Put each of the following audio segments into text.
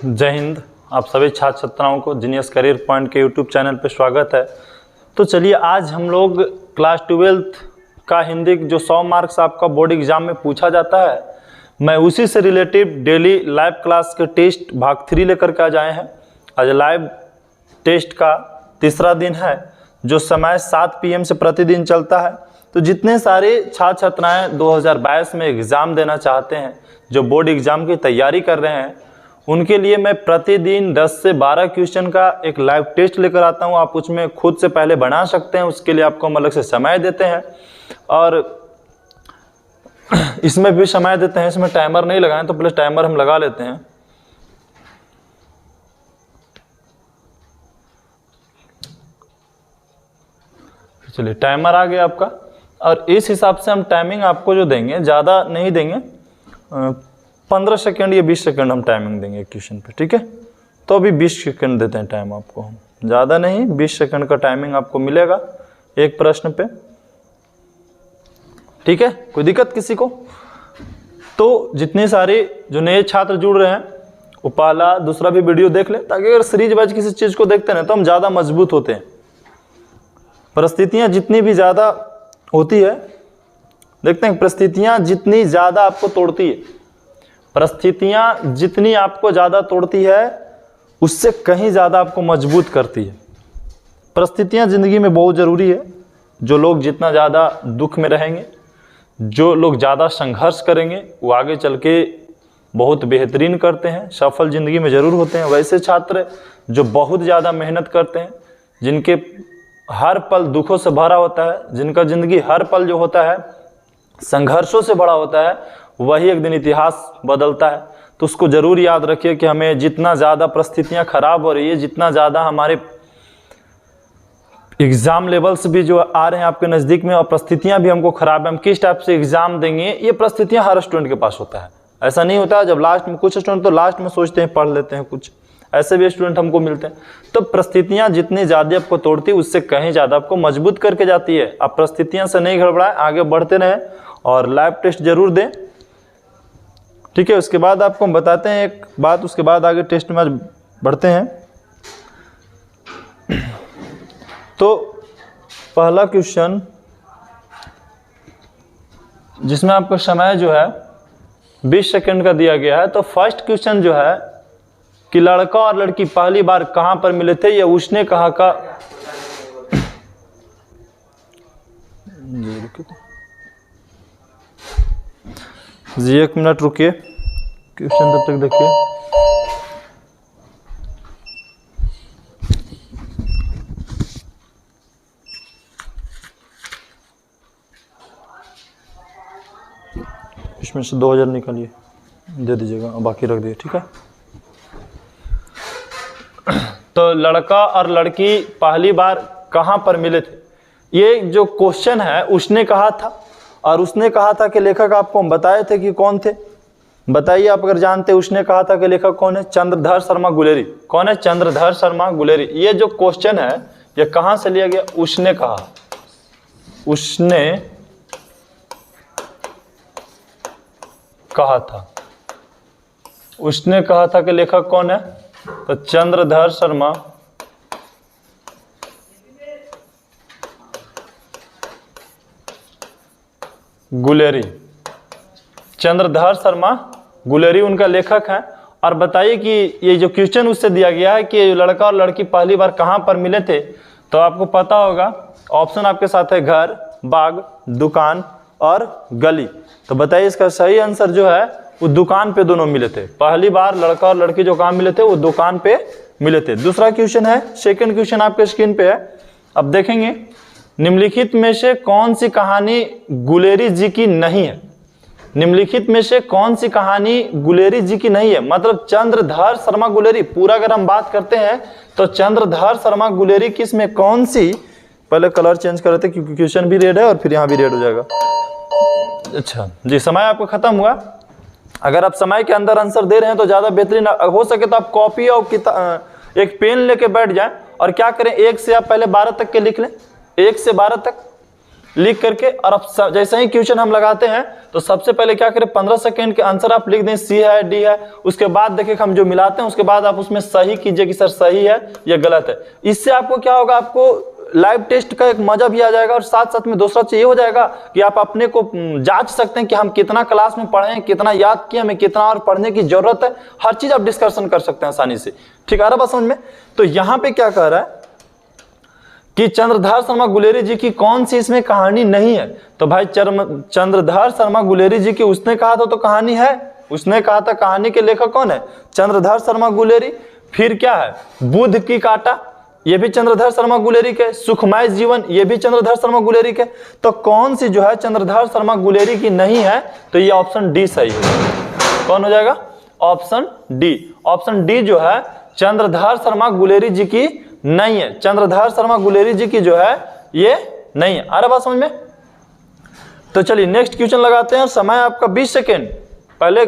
जय हिंद। आप सभी छात्र छात्राओं को जीनियस करियर पॉइंट के यूट्यूब चैनल पर स्वागत है। तो चलिए आज हम लोग क्लास 12th का हिंदी जो 100 मार्क्स आपका बोर्ड एग्जाम में पूछा जाता है, मैं उसी से रिलेटिव डेली लाइव क्लास के टेस्ट भाग 3 लेकर के आज आए हैं। आज लाइव टेस्ट का तीसरा दिन है जो समय 7 PM से प्रतिदिन चलता है। तो जितने सारे छात्र छात्राएँ 2022 में एग्ज़ाम देना चाहते हैं, जो बोर्ड एग्ज़ाम की तैयारी कर रहे हैं, उनके लिए मैं प्रतिदिन 10 से 12 क्वेश्चन का एक लाइव टेस्ट लेकर आता हूं। आप उसमें खुद से पहले बना सकते हैं, उसके लिए आपको हम अलग से समय देते हैं और इसमें भी समय देते हैं। इसमें टाइमर नहीं लगाएं तो प्लस टाइमर हम लगा लेते हैं। चलिए टाइमर आ गया आपका और इस हिसाब से हम टाइमिंग आपको जो देंगे ज़्यादा नहीं देंगे, 15 सेकंड या 20 सेकंड हम टाइमिंग देंगे क्वेश्चन पे, ठीक है। तो अभी 20 सेकंड देते हैं टाइम आपको हम, ज़्यादा नहीं, 20 सेकंड का टाइमिंग आपको मिलेगा एक प्रश्न पे, ठीक है। कोई दिक्कत किसी को? तो जितने सारे जो नए छात्र जुड़ रहे हैं वो पहला दूसरा भी वीडियो देख लें, ताकि अगर सीरीज वाइज किसी चीज़ को देखते हैं तो हम ज़्यादा मजबूत होते हैं। परिस्थितियाँ जितनी भी ज़्यादा होती है, देखते हैं परिस्थितियाँ जितनी ज़्यादा आपको तोड़ती है, परिस्थितियाँ जितनी आपको ज़्यादा तोड़ती है उससे कहीं ज़्यादा आपको मजबूत करती है। परिस्थितियाँ ज़िंदगी में बहुत ज़रूरी है। जो लोग जितना ज़्यादा दुख में रहेंगे, जो लोग ज़्यादा संघर्ष करेंगे, वो आगे चल के बहुत बेहतरीन करते हैं, सफल ज़िंदगी में ज़रूर होते हैं। वैसे छात्र जो बहुत ज़्यादा मेहनत करते हैं, जिनके हर पल दुखों से भरा होता है, जिनका ज़िंदगी हर पल जो होता है संघर्षों से भरा होता है, वही एक दिन इतिहास बदलता है। तो उसको ज़रूर याद रखिए कि हमें जितना ज़्यादा परिस्थितियाँ खराब हो रही है, जितना ज़्यादा हमारे एग्ज़ाम लेवल्स भी जो आ रहे हैं आपके नज़दीक में और परिस्थितियाँ भी हमको ख़राब है, हम किस टाइप से एग्ज़ाम देंगे, ये परिस्थितियाँ हर स्टूडेंट के पास होता है। ऐसा नहीं होता है जब लास्ट में, कुछ स्टूडेंट तो लास्ट में सोचते हैं पढ़ लेते हैं, कुछ ऐसे भी स्टूडेंट हमको मिलते हैं। तो परिस्थितियाँ जितनी ज़्यादा आपको तोड़ती है उससे कहीं ज़्यादा आपको मजबूत करके जाती है। आप परिस्थितियाँ से नहीं घबराएं, आगे बढ़ते रहें और लाइव टेस्ट जरूर दें, ठीक है। उसके बाद आपको हम बताते हैं एक बात, उसके बाद आगे टेस्ट में बढ़ते हैं। तो पहला क्वेश्चन जिसमें आपको समय जो है 20 सेकंड का दिया गया है। तो फर्स्ट क्वेश्चन जो है कि लड़का और लड़की पहली बार कहां पर मिले थे, या उसने कहा का जी 1 मिनट रुकिए, क्वेश्चन तब तक देखिए। इसमें से 2000 निकालिए, दे दीजिएगा, बाकी रख दिए, ठीक है। तो लड़का और लड़की पहली बार कहां पर मिले थे, ये जो क्वेश्चन है उसने कहा था, और उसने कहा था कि लेखक आपको हम बताए थे कि कौन थे। बताइए आप अगर जानते, उसने कहा था कि लेखक कौन है? चंद्रधर शर्मा गुलेरी। कौन है? चंद्रधर शर्मा गुलेरी। ये जो क्वेश्चन है ये कहां से लिया गया? उसने कहा, उसने कहा था, उसने कहा था कि लेखक कौन है? तो चंद्रधर शर्मा गुलेरी। चंद्रधर शर्मा गुलेरी उनका लेखक है। और बताइए कि ये जो क्वेश्चन उससे दिया गया है कि लड़का और लड़की पहली बार कहां पर मिले थे, तो आपको पता होगा ऑप्शन आपके साथ है घर, बाग, दुकान और गली। तो बताइए इसका सही आंसर जो है वो दुकान पे दोनों मिले थे। पहली बार लड़का और लड़की जो कहां मिले थे, वो दुकान पे मिले थे। दूसरा क्वेश्चन है, सेकंड क्वेश्चन आपके स्क्रीन पे है, अब देखेंगे। निम्नलिखित में से कौन सी कहानी गुलेरी जी की नहीं है? निम्नलिखित में से कौन सी कहानी गुलेरी जी की नहीं है? मतलब चंद्रधर शर्मा गुलेरी, पूरा अगर हम बात करते हैं तो चंद्रधर शर्मा गुलेरी किस में, कौन सी, पहले कलर चेंज कर रहे थे क्योंकि क्वेश्चन भी रेड है और फिर यहाँ भी रेड हो जाएगा। अच्छा जी, समय आपका खत्म हुआ। अगर आप समय के अंदर आंसर दे रहे हैं तो ज्यादा बेहतरीन हो सके तो आप कॉपी और एक पेन लेके बैठ जाएं और क्या करें, 1 से आप पहले 12 तक के लिख लें, 1 से 12 तक। लिख करके, और अब जैसे ही क्वेश्चन हम लगाते हैं तो सबसे पहले क्या करें, 15 सेकंड के आंसर आप लिख दें, सी है डी है, उसके बाद देखिए हम जो मिलाते हैं उसके बाद आप उसमें सही कीजिए कि सर सही है या गलत है। इससे आपको क्या होगा, आपको लाइव टेस्ट का एक मजा भी आ जाएगा, और साथ साथ में दूसरा चीज ये हो जाएगा कि आप अपने को जांच सकते हैं कि हम कितना क्लास में पढ़े हैं, कितना याद किया, हमें कितना और पढ़ने की जरूरत है, हर चीज आप डिस्कशन कर सकते हैं आसानी से। ठीक है, आ रहा बात समझ में। तो यहाँ पे क्या कह रहा है कि चंद्रधार शर्मा गुलेरी जी की कौन सी इसमें कहानी नहीं है। तो भाई चंद्रधार शर्मा गुलेरी जी की उसने कहा था तो कहानी है, उसने कहा था, कहानी के लेखक कौन है, चंद्रधार शर्मा गुलेरी। फिर क्या है, बुध की काटा, ये भी चंद्रधार शर्मा गुलेरी के। सुखमय जीवन, ये भी चंद्रधार शर्मा गुलेरी के। तो कौन सी जो है चंद्रधार शर्मा गुलेरी की नहीं है, तो ये ऑप्शन डी सही है। कौन हो जाएगा, ऑप्शन डी। ऑप्शन डी जो है चंद्रधार शर्मा गुलेरी जी की नहीं है, चंद्रधार शर्मा गुलेरी जी की जो है ये नहीं है। आ रहा बात समझ में। तो चलिए नेक्स्ट क्वेश्चन लगाते हैं, और समय आपका 20 सेकेंड। पहले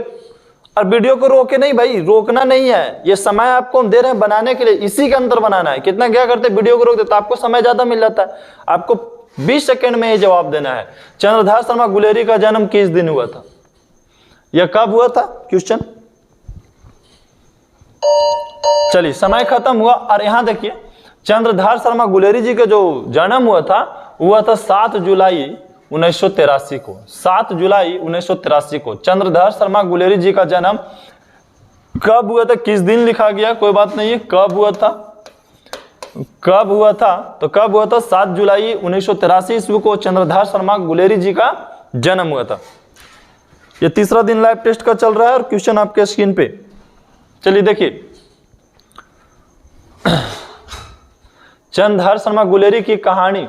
और वीडियो को रोके नहीं भाई, रोकना नहीं है, ये समय आपको हम दे रहे हैं बनाने के लिए, इसी के अंदर बनाना है। कितना क्या करते हैं, वीडियो को रोक देते तो आपको समय ज्यादा मिल जाता है, आपको 20 सेकेंड में ये जवाब देना है। चंद्रधार शर्मा गुलेरी का जन्म किस दिन हुआ था, यह कब हुआ था क्वेश्चन। चलिए समय खत्म हुआ, और यहां देखिए चंद्रधार शर्मा गुलेरी जी का जो जन्म हुआ था 7 जुलाई 1983 को। 7 जुलाई 1983 को चंद्रधार शर्मा गुलेरी जी का जन्म कब हुआ था, किस दिन लिखा गया कोई बात नहीं है, कब हुआ था, कब हुआ था, तो कब हुआ था 7 जुलाई 1983 ईस्वी को चंद्रधार शर्मा गुलेरी जी का जन्म हुआ था। ये तीसरा दिन लाइव टेस्ट का चल रहा है, और क्वेश्चन आपके स्क्रीन पे। चलिए देखिए, चंद्रधार शर्मा गुलेरी की कहानी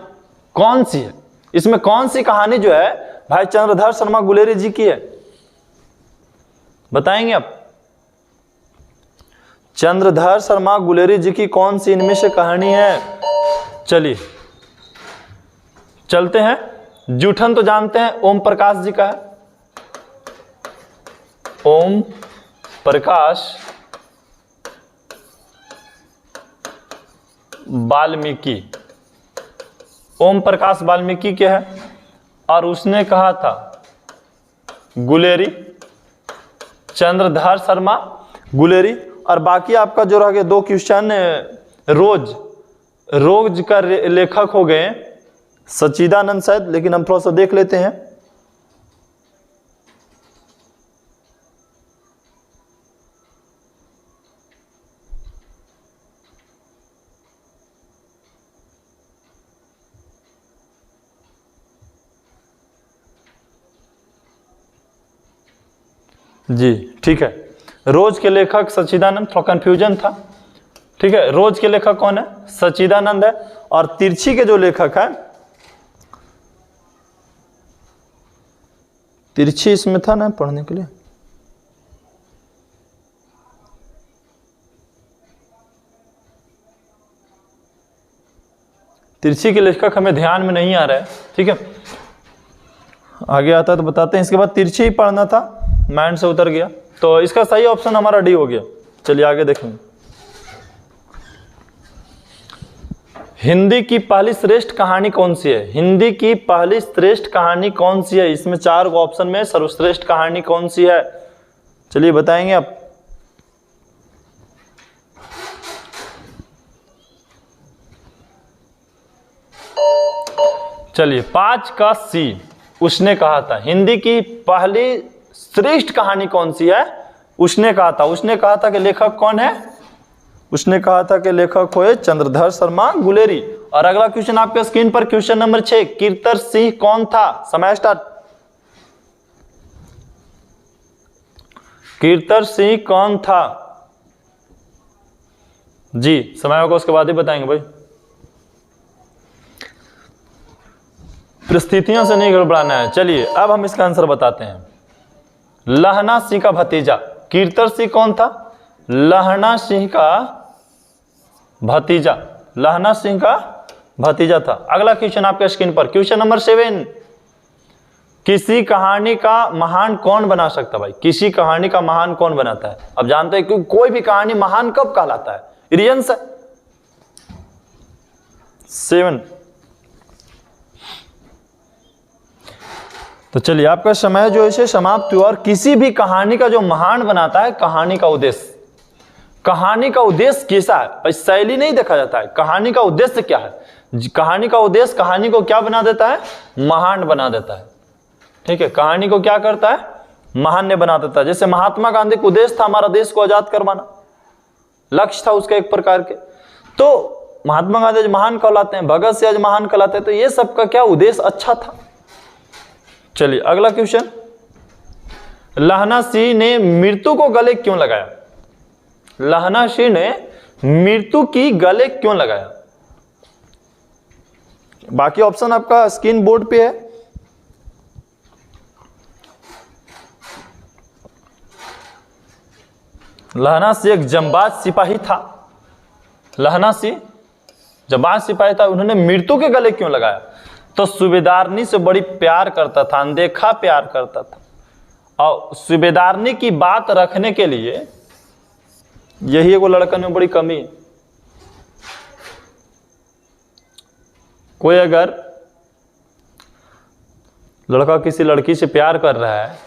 कौन सी है, इसमें कौन सी कहानी जो है भाई चंद्रधार शर्मा गुलेरी जी की है, बताएंगे आप। चंद्रधार शर्मा गुलेरी जी की कौन सी इनमें से कहानी है। चलिए चलते हैं। जूठन तो जानते हैं ओम प्रकाश जी का है, ओम प्रकाश वाल्मीकि, ओम प्रकाश वाल्मीकि के है, और उसने कहा था गुलेरी, चंद्रधार शर्मा गुलेरी। और बाकी आपका जो रह गया 2 क्वेश्चन, रोज का लेखक हो गए सच्चिदानंद शायद, लेकिन हम थोड़ा सा देख लेते हैं। जी ठीक है, रोज के लेखक सच्चिदानंद, थोड़ा कंफ्यूजन था। ठीक है, रोज के लेखक कौन है, सच्चिदानंद है। और तिरछी के जो लेखक है, तिरछी इसमें था ना पढ़ने के लिए, तिरछी के लेखक हमें ध्यान में नहीं आ रहा है। ठीक है, आगे आता है तो बताते हैं। इसके बाद तिरछी ही पढ़ना था, माइंड से उतर गया, तो इसका सही ऑप्शन हमारा डी हो गया। चलिए आगे देखेंगे। हिंदी की पहली श्रेष्ठ कहानी कौन सी है, हिंदी की पहली श्रेष्ठ कहानी कौन सी है। इसमें 4 ऑप्शन में सर्वश्रेष्ठ कहानी कौन सी है, चलिए बताएंगे आप। चलिए 5 का सी, उसने कहा था हिंदी की पहली श्रेष्ठ कहानी कौन सी है, उसने कहा था। उसने कहा था कि लेखक कौन है, उसने कहा था कि लेखक हुए चंद्रधार शर्मा गुलेरी। और अगला क्वेश्चन आपके स्क्रीन पर, क्वेश्चन नंबर 6, कीर्तर सिंह कौन था। समय स्टार्ट। कीर्तर सिंह कौन था जी, समय होगा उसके बाद ही बताएंगे भाई, परिस्थितियों से नहीं गड़बड़ाना है। चलिए अब हम इसका आंसर बताते हैं। लहना सिंह का भतीजा, कीर्तर सिंह कौन था, लहना सिंह का भतीजा, लहना सिंह का भतीजा था। अगला क्वेश्चन आपके स्क्रीन पर, क्वेश्चन नंबर 7, किसी कहानी का महान कौन बना सकता है भाई, किसी कहानी का महान कौन बनाता है। अब जानते हैं कि कोई भी कहानी महान कब कहलाता है, रीजंस है। 7 तो चलिए आपका समय जो है समाप्त हुआ। और किसी भी कहानी का जो महान बनाता है कहानी का उद्देश्य। कहानी का उद्देश्य कैसा है भाई, शैली नहीं देखा जाता है, कहानी का उद्देश्य क्या है। कहानी का उद्देश्य कहानी को क्या बना देता है, महान बना देता है। ठीक है, कहानी को क्या करता है, महान बना देता है। जैसे महात्मा गांधी का उद्देश्य था हमारा देश को आजाद करवाना, लक्ष्य था उसका एक प्रकार के, तो महात्मा गांधी आज महान कहलाते हैं, भगत सिंह आज महान कहलाते हैं। तो ये सबका क्या उद्देश्य अच्छा था। चलिए अगला क्वेश्चन, लहना सिंह ने मृत्यु को गले क्यों लगाया। लहना सिंह ने मृत्यु की गले क्यों लगाया। बाकी ऑप्शन आपका स्क्रीन बोर्ड पे है। लहना सिंह एक जंबाज सिपाही था। लहना सिंह जंबाज सिपाही था, उन्होंने मृत्यु के गले क्यों लगाया। तो सूबेदारनी से बड़ी प्यार करता था, अनदेखा प्यार करता था, और सूबेदारनी की बात रखने के लिए यही एगो लड़कन में बड़ी कमी है। कोई अगर लड़का किसी लड़की से प्यार कर रहा है,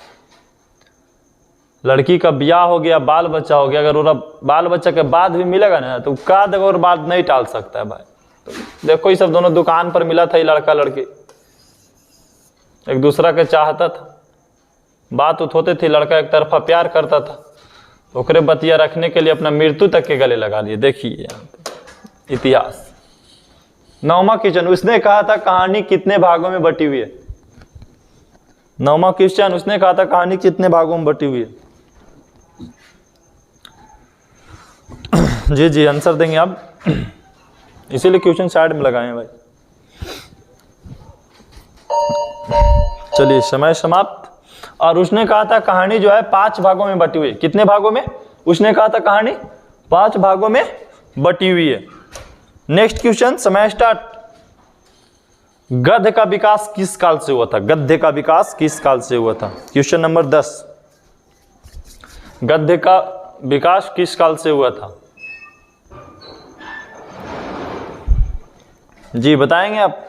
लड़की का ब्याह हो गया, बाल बच्चा हो गया, अगर वो बाल बच्चा के बाद भी मिलेगा ना तो का देखो और बात नहीं टाल सकता है भाई। तो देखो ये सब दोनों दुकान पर मिला था, ये लड़का लड़की एक दूसरा के चाहता था, बात उत होते थी, लड़का एक तरफा प्यार करता था, ओकरे बतिया रखने के लिए अपना मृत्यु तक के गले लगा लिए। देखिए इतिहास। 9वां क्वेश्चन, उसने कहा था कहानी कितने भागों में बटी हुई है। 9वां क्वेश्चन, उसने कहा था कहानी कितने भागों में बटी हुई है। जी जी आंसर देंगे आप, इसीलिए क्वेश्चन साइड में लगाए हैं भाई। चलिए समय समाप्त। और उसने कहा था कहानी जो है 5 भागों में बटी हुई है। कितने भागों में, उसने कहा था कहानी 5 भागों में बटी हुई है। नेक्स्ट क्वेश्चन, समय स्टार्ट। गद्य का विकास किस काल से हुआ था। गद्य का विकास किस काल से हुआ था। क्वेश्चन नंबर 10, गद्य का विकास किस काल से हुआ था। जी बताएंगे आप।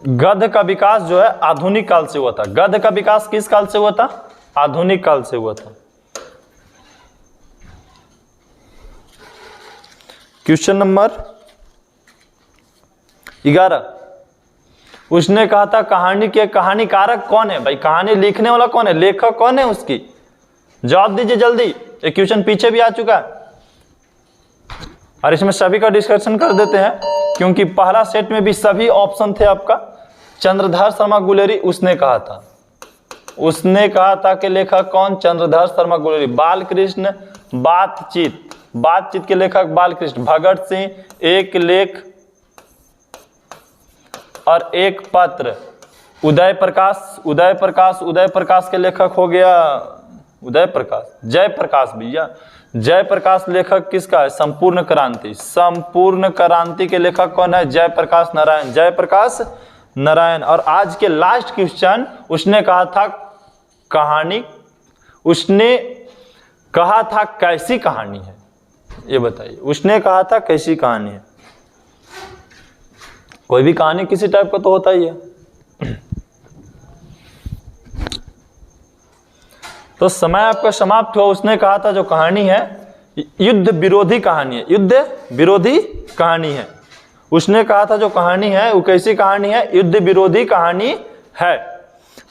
गद्य का विकास जो है आधुनिक काल से हुआ था। गद्य का विकास किस काल से हुआ था, आधुनिक काल से हुआ था। क्वेश्चन नंबर 11, उसने कहा था कहानी के कहानीकारक कौन है। भाई कहानी लिखने वाला कौन है, लेखक कौन है उसकी, जवाब दीजिए जल्दी। एक क्वेश्चन पीछे भी आ चुका है और इसमें सभी का डिस्कशन कर देते हैं, क्योंकि पहला सेट में भी सभी ऑप्शन थे आपका। चंद्रधर शर्मा गुलेरी, उसने कहा था, उसने कहा था कि लेखक कौन, चंद्रधर शर्मा गुलेरी। बाल कृष्ण, बातचीत, बातचीत के लेखक बाल कृष्ण। भगत सिंह, एक लेख और एक पत्र। उदय प्रकाश, उदय प्रकाश, उदय प्रकाश के लेखक हो गया उदय प्रकाश, जय प्रकाश भैया, जय प्रकाश लेखक किसका है, संपूर्ण क्रांति। संपूर्ण क्रांति के लेखक कौन है, जयप्रकाश नारायण, जयप्रकाश नारायण। और आज के लास्ट क्वेश्चन, उसने कहा था कहानी, उसने कहा था कैसी कहानी है, ये बताइए। उसने कहा था कैसी कहानी है। कोई भी कहानी किसी टाइप का तो होता ही है। तो समय आपका समाप्त हुआ। उसने कहा था जो कहानी है युद्ध विरोधी कहानी है, युद्ध विरोधी कहानी है। उसने कहा था जो कहानी है वो कैसी कहानी है, युद्ध विरोधी कहानी है।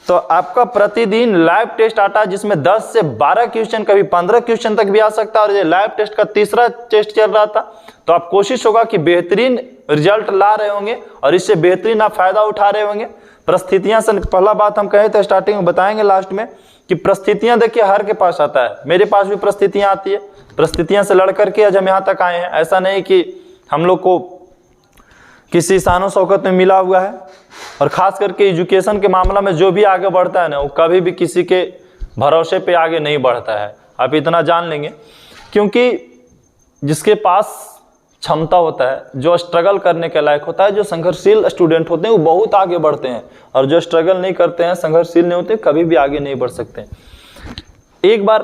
तो आपका प्रतिदिन लाइव टेस्ट आता है जिसमें 10 से 12 क्वेश्चन, कभी 15 क्वेश्चन तक भी आ सकता है। और ये लाइव टेस्ट का तीसरा टेस्ट चल रहा था, तो आप कोशिश होगा कि बेहतरीन रिजल्ट ला रहे होंगे और इससे बेहतरीन आप फायदा उठा रहे होंगे। परिस्थितियां से पहला बात हम कहे थे स्टार्टिंग में, बताएंगे लास्ट में कि परिस्थितियां देखिए हर के पास आता है, मेरे पास भी परिस्थितियां आती है। परिस्थितियां से लड़ करके आज हम यहाँ तक आए हैं। ऐसा नहीं कि हम लोग को किसी शानो शौकत में मिला हुआ है। और खास करके एजुकेशन के मामला में जो भी आगे बढ़ता है ना, वो कभी भी किसी के भरोसे पे आगे नहीं बढ़ता है, आप इतना जान लेंगे। क्योंकि जिसके पास क्षमता होता है, जो स्ट्रगल करने के लायक होता है, जो संघर्षशील स्टूडेंट होते हैं वो बहुत आगे बढ़ते हैं, और जो स्ट्रगल नहीं करते हैं, संघर्षशील नहीं होते, कभी भी आगे नहीं बढ़ सकते। एक बार